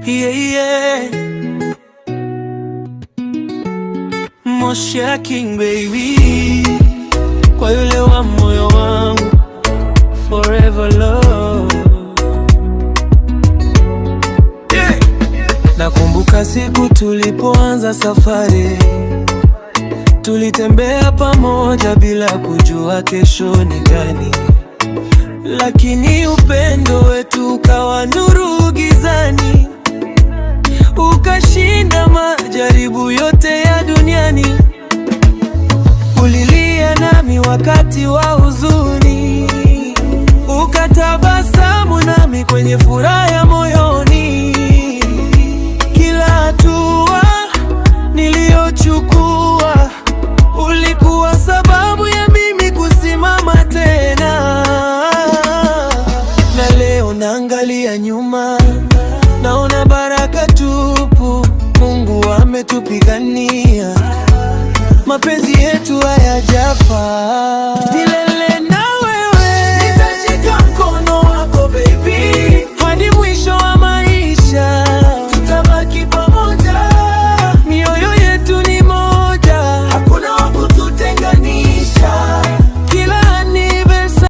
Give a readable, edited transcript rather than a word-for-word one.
Yeah, yeah. Mosha King baby, kwa yule wa moyo wangu, forever love. Yeah. Nakumbuka siku tulipoanza safari, tulitembea pamoja bila kujua kesho ni gani, lakini upendo wetu ukawa nuru gizani, ukashinda majaribu yote ya duniani. Ulilia nami wakati wa huzuni, ukatabasamu nami kwenye furaha ya moyoni. Kila hatua niliyochukua ulikuwa sababu ya mimi kusimama tena. Na leo naangalia nyuma, naona baraka tupu. Mungu ametupigania, mapenzi yetu hayajafa.